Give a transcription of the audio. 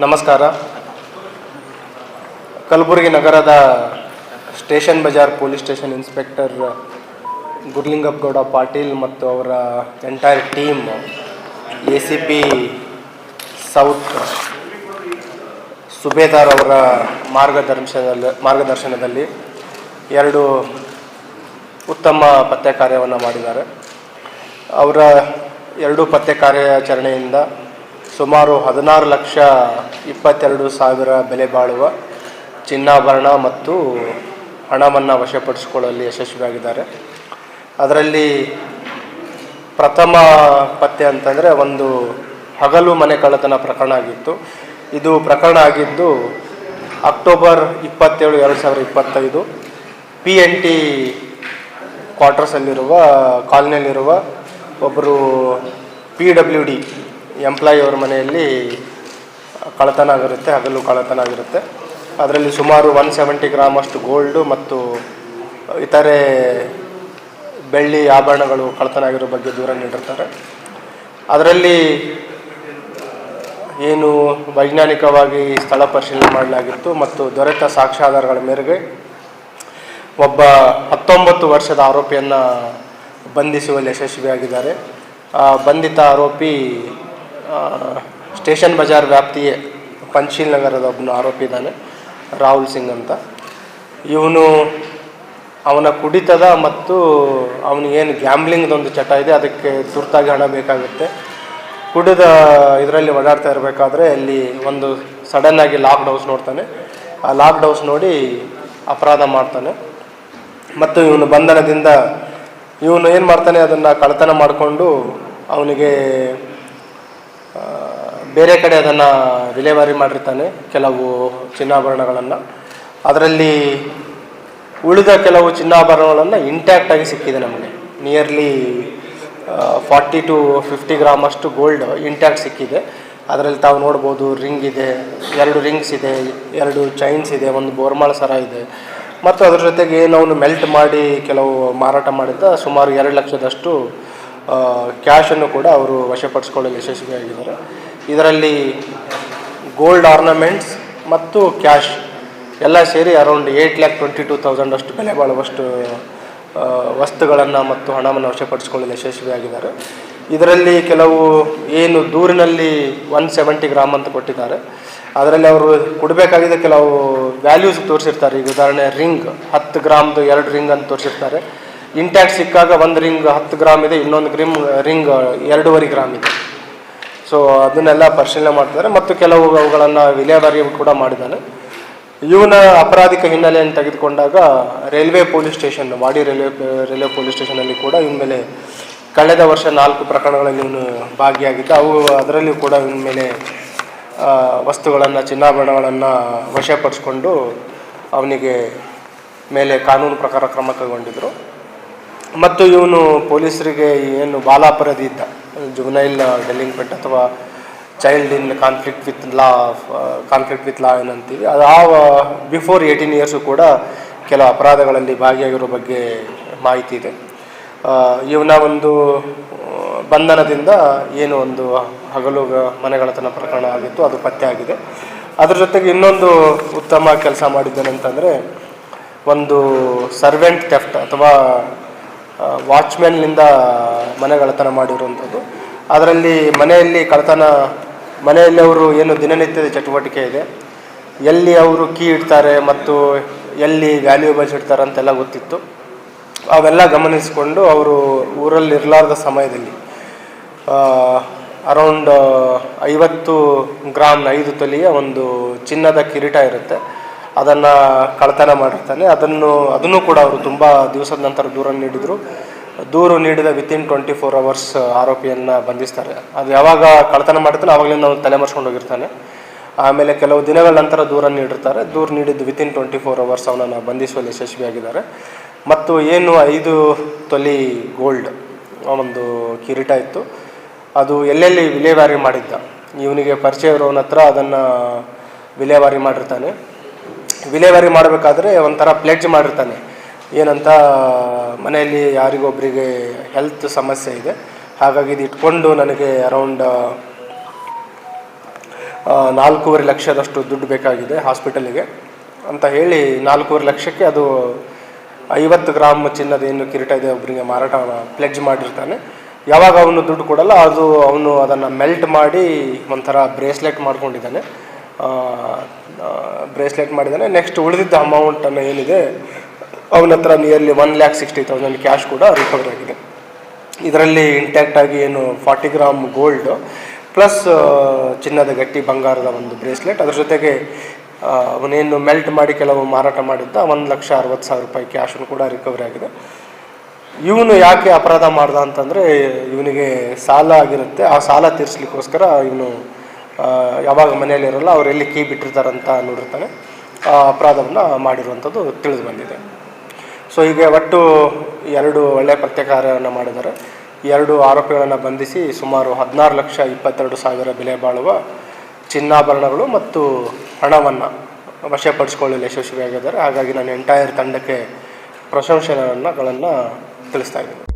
ನಮಸ್ಕಾರ. ಕಲಬುರಗಿ ನಗರದ station Bazar police station inspector Gurlingappagouda Patil ಮತ್ತು ಅವರ entire team ACP south Subedar ಅವರ ಮಾರ್ಗದರ್ಶನದಲ್ಲಿ ಎರಡು ಉತ್ತಮ ಪತ್ತೆ ಕಾರ್ಯವನ್ನು ಮಾಡಿದ್ದಾರೆ. ಅವರ ಎರಡು ಪತ್ತೆ ಕಾರ್ಯಾಚರಣೆಯಿಂದ ಸುಮಾರು 16,22,000 ಬೆಲೆ ಬಾಳುವ ಚಿನ್ನಾಭರಣ ಮತ್ತು ಹಣವನ್ನು ವಶಪಡಿಸಿಕೊಳ್ಳಲು ಯಶಸ್ವಿಯಾಗಿದ್ದಾರೆ. ಅದರಲ್ಲಿ ಪ್ರಥಮ ಪತ್ತೆ ಅಂತಂದರೆ ಒಂದು ಹಗಲು ಮನೆ ಕಳ್ಳತನ ಪ್ರಕರಣ ಆಗಿತ್ತು. ಇದು ಪ್ರಕರಣ ಆಗಿದ್ದು ಅಕ್ಟೋಬರ್ 27, 2025 PNT ಕ್ವಾರ್ಟರ್ಸಲ್ಲಿರುವ ಕಾಲನಿಯಲ್ಲಿರುವ ಒಬ್ಬರು PWD ಎಂಪ್ಲಾಯಿ ಅವರ ಮನೆಯಲ್ಲಿ ಕಳ್ಳತನ ಆಗಿರುತ್ತೆ, ಹಗಲು ಕಳ್ಳತನ ಆಗಿರುತ್ತೆ. ಅದರಲ್ಲಿ ಸುಮಾರು 170 ಗ್ರಾಮ್ ಅಷ್ಟು ಗೋಲ್ಡು ಮತ್ತು ಇತರೆ ಬೆಳ್ಳಿ ಆಭರಣಗಳು ಕಳ್ಳತನ ಆಗಿರೋ ಬಗ್ಗೆ ದೂರ ನೀಡಿರ್ತಾರೆ. ಅದರಲ್ಲಿ ಏನು ವೈಜ್ಞಾನಿಕವಾಗಿ ಸ್ಥಳ ಪರಿಶೀಲನೆ ಮಾಡಲಾಗಿತ್ತು ಮತ್ತು ದೊರೆತ ಸಾಕ್ಷ್ಯಾಧಾರಗಳ ಮೇರೆಗೆ ಒಬ್ಬ 19 ವರ್ಷದ ಆರೋಪಿಯನ್ನು ಬಂಧಿಸುವಲ್ಲಿ ಯಶಸ್ವಿಯಾಗಿದ್ದಾರೆ. ಬಂಧಿತ ಆರೋಪಿ ಸ್ಟೇಷನ್ ಬಜಾರ್ ವ್ಯಾಪ್ತಿಯೇ ಪಂಚೀಲ್ ನಗರದ ಒಬ್ಬನು ಆರೋಪಿ ಇದ್ದಾನೆ, ರಾಹುಲ್ ಸಿಂಗ್ ಅಂತ. ಅವನ ಕುಡಿತದ ಮತ್ತು ಅವನಿಗೇನು ಗ್ಯಾಮ್ಲಿಂಗ್ದೊಂದು ಚಟ ಇದೆ, ಅದಕ್ಕೆ ತುರ್ತಾಗಿ ಹಣ ಬೇಕಾಗುತ್ತೆ. ಕುಡಿದ ಇದರಲ್ಲಿ ಓಡಾಡ್ತಾ ಇರಬೇಕಾದ್ರೆ ಅಲ್ಲಿ ಒಂದು ಸಡನ್ನಾಗಿ ಲಾಕ್ಡ್ ಹೌಸ್ ನೋಡ್ತಾನೆ. ಆ ಲಾಕ್ಡ್ ಹೌಸ್ ನೋಡಿ ಅಪರಾಧ ಮಾಡ್ತಾನೆ ಮತ್ತು ಇವನು ಬಂಧನದಿಂದ ಇವನು ಏನು ಮಾಡ್ತಾನೆ, ಅದನ್ನು ಕಳ್ಳತನ ಮಾಡಿಕೊಂಡು ಅವನಿಗೆ ಬೇರೆ ಕಡೆ ಅದನ್ನು ವಿಲೇವಾರಿ ಮಾಡಿರ್ತಾನೆ, ಕೆಲವು ಚಿನ್ನಾಭರಣಗಳನ್ನು. ಅದರಲ್ಲಿ ಉಳಿದ ಕೆಲವು ಚಿನ್ನಾಭರಣಗಳನ್ನು ಇಂಟ್ಯಾಕ್ಟಾಗಿ ಸಿಕ್ಕಿದೆ ನಮಗೆ. ನಿಯರ್ಲಿ 40 to 50 ಗ್ರಾಮ್ ಅಷ್ಟು ಗೋಲ್ಡ್ ಇಂಟ್ಯಾಕ್ಟ್ ಸಿಕ್ಕಿದೆ. ಅದರಲ್ಲಿ ತಾವು ನೋಡ್ಬೋದು, ರಿಂಗ್ ಇದೆ, 2 ರಿಂಗ್ಸ್ ಇದೆ, 2 ಚೈನ್ಸ್ ಇದೆ, ಒಂದು ಬೋರ್ಮಾಳ ಸರ ಇದೆ ಮತ್ತು ಅದ್ರ ಜೊತೆಗೆ ಏನು ಅವನು ಮೆಲ್ಟ್ ಮಾಡಿ ಕೆಲವು ಮಾರಾಟ ಮಾಡಿದ್ದ ಸುಮಾರು 2 ಲಕ್ಷದಷ್ಟು ಕ್ಯಾಶನ್ನು ಕೂಡ ಅವರು ವಶಪಡಿಸ್ಕೊಳ್ಳಲು ಯಶಸ್ವಿಯಾಗಿದ್ದಾರೆ. ಇದರಲ್ಲಿ ಗೋಲ್ಡ್ ಆರ್ನಮೆಂಟ್ಸ್ ಮತ್ತು ಕ್ಯಾಶ್ ಎಲ್ಲ ಸೇರಿ ಅರೌಂಡ್ 8,22,000 ಅಷ್ಟು ಬೆಲೆ ಬಾಳುವಷ್ಟು ವಸ್ತುಗಳನ್ನು ಮತ್ತು ಹಣವನ್ನು ವಶಪಡಿಸಿಕೊಳ್ಳಲು ಯಶಸ್ವಿಯಾಗಿದ್ದಾರೆ. ಇದರಲ್ಲಿ ಕೆಲವು ಏನು ದೂರಿನಲ್ಲಿ 170 ಗ್ರಾಮ್ ಅಂತ ಕೊಟ್ಟಿದ್ದಾರೆ, ಅದರಲ್ಲಿ ಅವರು ಕೊಡಬೇಕಾಗಿದ್ದ ಕೆಲವು ವ್ಯಾಲ್ಯೂಸ್ ತೋರಿಸಿರ್ತಾರೆ. ಈಗ ಉದಾಹರಣೆ ರಿಂಗ್ 10 ಗ್ರಾಮ್ದು 2 ರಿಂಗ್ ಅಂತ ತೋರಿಸಿರ್ತಾರೆ. ಇಂಟ್ಯಾಕ್ಟ್ ಸಿಕ್ಕಾಗ ಒಂದು ರಿಂಗ್ 10 ಗ್ರಾಮ್ ಇದೆ, ಇನ್ನೊಂದು ರಿಂಗ್ 2.5 ಗ್ರಾಮ್ ಇದೆ. ಸೊ ಅದನ್ನೆಲ್ಲ ಪರಿಶೀಲನೆ ಮಾಡ್ತಿದ್ದಾರೆ ಮತ್ತು ಕೆಲವು ಅವುಗಳನ್ನು ವಿಲೇವಾರಿ ಕೂಡ ಮಾಡಿದ್ದಾನೆ. ಇವನ ಅಪರಾಧಿಕ ಹಿನ್ನೆಲೆಯನ್ನು ತೆಗೆದುಕೊಂಡಾಗ ರೈಲ್ವೆ ಪೊಲೀಸ್ ಸ್ಟೇಷನ್, ವಾಡಿ ರೈಲ್ವೆ ಪೊಲೀಸ್ ಸ್ಟೇಷನಲ್ಲಿ ಕೂಡ ಇವನ ಮೇಲೆ ಕಳೆದ ವರ್ಷ 4 ಪ್ರಕರಣಗಳಲ್ಲಿ ಇವನು ಭಾಗಿಯಾಗಿದ್ದ. ಅದರಲ್ಲಿ ಕೂಡ ಇವನ ಮೇಲೆ ವಸ್ತುಗಳನ್ನು, ಚಿನ್ನಾಭರಣಗಳನ್ನು ವಶಪಡಿಸ್ಕೊಂಡು ಅವನಿಗೆ ಮೇಲೆ ಕಾನೂನು ಪ್ರಕಾರ ಕ್ರಮ ಕೈಗೊಂಡಿದ್ದರು. ಮತ್ತು ಇವನು ಪೊಲೀಸರಿಗೆ ಏನು ಬಾಲಾಪರಾಧಿ ಇದ್ದ, ಜುವೆನೈಲ್ ಡೆಲಿಂಕ್ವೆಂಟ್ ಅಥವಾ child in conflict with law ಏನಂತೀವಿ, ಅದು ಬಿಫೋರ್ 18 ಇಯರ್ಸು ಕೂಡ ಕೆಲವು ಅಪರಾಧಗಳಲ್ಲಿ ಭಾಗಿಯಾಗಿರೋ ಬಗ್ಗೆ ಮಾಹಿತಿ ಇದೆ. ಇವನ ಒಂದು ಬಂಧನದಿಂದ ಏನು ಒಂದು ಹಗಲು ಮನೆಗಳತನ ಪ್ರಕರಣ ಆಗಿತ್ತು, ಅದು ಪತ್ತೆ ಆಗಿದೆ. ಅದ್ರ ಜೊತೆಗೆ ಇನ್ನೊಂದು ಉತ್ತಮ ಕೆಲಸ ಮಾಡಿದ್ದೇನೆಂತಂದರೆ, ಒಂದು ಸರ್ವೆಂಟ್ ಥೆಫ್ಟ್ ಅಥವಾ ವಾಚ್ಮ್ಯಾನ್ನಿಂದ ಮನೆಗಳತನ ಮಾಡಿರುವಂಥದ್ದು. ಅದರಲ್ಲಿ ಮನೆಯಲ್ಲಿ ಅವರು ಏನು ದಿನನಿತ್ಯದ ಚಟುವಟಿಕೆ ಇದೆ, ಎಲ್ಲಿ ಅವರು ಕೀ ಇಡ್ತಾರೆ ಮತ್ತು ಎಲ್ಲಿ ವ್ಯಾಲ್ಯೂಬಲ್ಸ್ ಇಡ್ತಾರೆ ಅಂತೆಲ್ಲ ಗೊತ್ತಿತ್ತು. ಅವೆಲ್ಲ ಗಮನಿಸಿಕೊಂಡು ಅವರು ಊರಲ್ಲಿ ಇರಲಾರ್ದ ಸಮಯದಲ್ಲಿ ಅರೌಂಡ್ 50 ಗ್ರಾಮ್ 5 ತೊಲೆಯ ಒಂದು ಚಿನ್ನದ ಕಿರೀಟ ಇರುತ್ತೆ, ಅದನ್ನು ಕಳ್ಳತನ ಮಾಡಿರ್ತಾನೆ. ಅದನ್ನು ಕೂಡ ಅವರು ತುಂಬ ದಿವಸದ ನಂತರ ದೂರು ನೀಡಿದ ವಿತಿನ್ 24 hours ಆರೋಪಿಯನ್ನು ಬಂಧಿಸ್ತಾರೆ. ಅದು ಯಾವಾಗ ಕಳ್ಳತನ ಮಾಡಿರ್ತಾನೆ ಆವಾಗಲಿಂದ ಅವನು ತಲೆಮರೆಸ್ಕೊಂಡು ಹೋಗಿರ್ತಾನೆ. ಆಮೇಲೆ ಕೆಲವು ದಿನಗಳ ನಂತರ ದೂರು ನೀಡಿದ್ದು ವಿತಿನ್ 24 hours ಅವನನ್ನು ಬಂಧಿಸುವಲ್ಲಿ ಯಶಸ್ವಿಯಾಗಿದ್ದಾರೆ. ಮತ್ತು ಏನು 5 ತೊಲೆ ಗೋಲ್ಡ್ ಒಂದು ಕಿರೀಟ ಇತ್ತು, ಅದು ಎಲ್ಲೆಲ್ಲಿ ವಿಲೇವಾರಿ ಮಾಡಿದ್ದ, ಇವನಿಗೆ ಪರಿಚಯ ಇರೋನ ಹತ್ರ ಅದನ್ನು ವಿಲೇವಾರಿ ಮಾಡಿರ್ತಾನೆ. ವಿಲೇವಾರಿ ಮಾಡಬೇಕಾದ್ರೆ ಒಂಥರ ಪ್ಲೆಡ್ಜ್ ಮಾಡಿರ್ತಾನೆ, ಏನಂತ, ಮನೆಯಲ್ಲಿ ಯಾರಿಗೊಬ್ಬರಿಗೆ ಹೆಲ್ತ್ ಸಮಸ್ಯೆ ಇದೆ, ಹಾಗಾಗಿ ಇದು ಇಟ್ಕೊಂಡು ನನಗೆ ಅರೌಂಡ್ 4.5 ಲಕ್ಷದಷ್ಟು ದುಡ್ಡು ಬೇಕಾಗಿದೆ ಹಾಸ್ಪಿಟಲಿಗೆ ಅಂತ ಹೇಳಿ 4.5 ಲಕ್ಷಕ್ಕೆ ಅದು 50 ಗ್ರಾಮ್ ಚಿನ್ನದ ಏನು ಕಿರೀಟ ಇದೆ ಒಬ್ಬರಿಗೆ ಮಾರಾಟ ಪ್ಲೆಡ್ಜ್ ಮಾಡಿರ್ತಾನೆ. ಯಾವಾಗ ಅವನು ದುಡ್ಡು ಕೊಡಲ್ಲ ಅವನು ಅದನ್ನು ಮೆಲ್ಟ್ ಮಾಡಿ ಒಂಥರ ಬ್ರೇಸ್ಲೆಟ್ ಮಾಡ್ಕೊಂಡಿದ್ದಾನೆ. ನೆಕ್ಸ್ಟ್ ಉಳಿದಿದ್ದ ಅಮೌಂಟನ್ನು ಏನಿದೆ ಅವನ ಹತ್ರ ನಿಯರ್ಲಿ 1,60,000 ಕ್ಯಾಶ್ ಕೂಡ ರಿಕವರ್ ಆಗಿದೆ. ಇದರಲ್ಲಿ ಇಂಟ್ಯಾಕ್ಟಾಗಿ ಏನು 40 ಗ್ರಾಮ್ ಗೋಲ್ಡು ಪ್ಲಸ್ ಚಿನ್ನದ ಗಟ್ಟಿ ಬಂಗಾರದ ಒಂದು ಬ್ರೇಸ್ಲೆಟ್, ಅದ್ರ ಜೊತೆಗೆ ಅವನೇನು ಮೆಲ್ಟ್ ಮಾಡಿ ಕೆಲವು ಮಾರಾಟ ಮಾಡಿದ್ದ 1,60,000 ರೂಪಾಯಿ ಕ್ಯಾಶನ್ನು ಕೂಡ ರಿಕವರಿ ಆಗಿದೆ. ಇವನು ಯಾಕೆ ಅಪರಾಧ ಮಾಡ್ದ ಅಂತಂದರೆ ಇವನಿಗೆ ಸಾಲ ಆಗಿರುತ್ತೆ. ಆ ಸಾಲ ತೀರಿಸ್ಲಿಕ್ಕೋಸ್ಕರ ಇವನು ಯಾವಾಗ ಮನೆಯಲ್ಲಿರಲ್ಲ ಅವ್ರು ಎಲ್ಲಿ ಕೀ ಬಿಟ್ಟಿರ್ತಾರಂತ ನೋಡಿರ್ತಾನೆ. ಆ ಅಪರಾಧವನ್ನು ಮಾಡಿರುವಂಥದ್ದು ತಿಳಿದು ಬಂದಿದೆ. ಸೊ ಹೀಗೆ ಒಟ್ಟು 2 ಒಳ್ಳೆಯ ಪ್ರತ್ಯಾಕಾರವನ್ನು ಮಾಡಿದ್ದಾರೆ. 2 ಆರೋಪಿಗಳನ್ನು ಬಂಧಿಸಿ ಸುಮಾರು 16,22,000 ಬೆಲೆ ಬಾಳುವ ಚಿನ್ನಾಭರಣಗಳು ಮತ್ತು ಹಣವನ್ನು ವಶಪಡಿಸಿಕೊಳ್ಳಲು ಯಶಸ್ವಿಯಾಗಿದ್ದಾರೆ. ಹಾಗಾಗಿ ನಾನು ಎಂಟೈರ್ ತಂಡಕ್ಕೆ ಪ್ರಶಂಸೆಗಳನ್ನು ತಿಳಿಸ್ತಾ ಇದ್ದೀನಿ.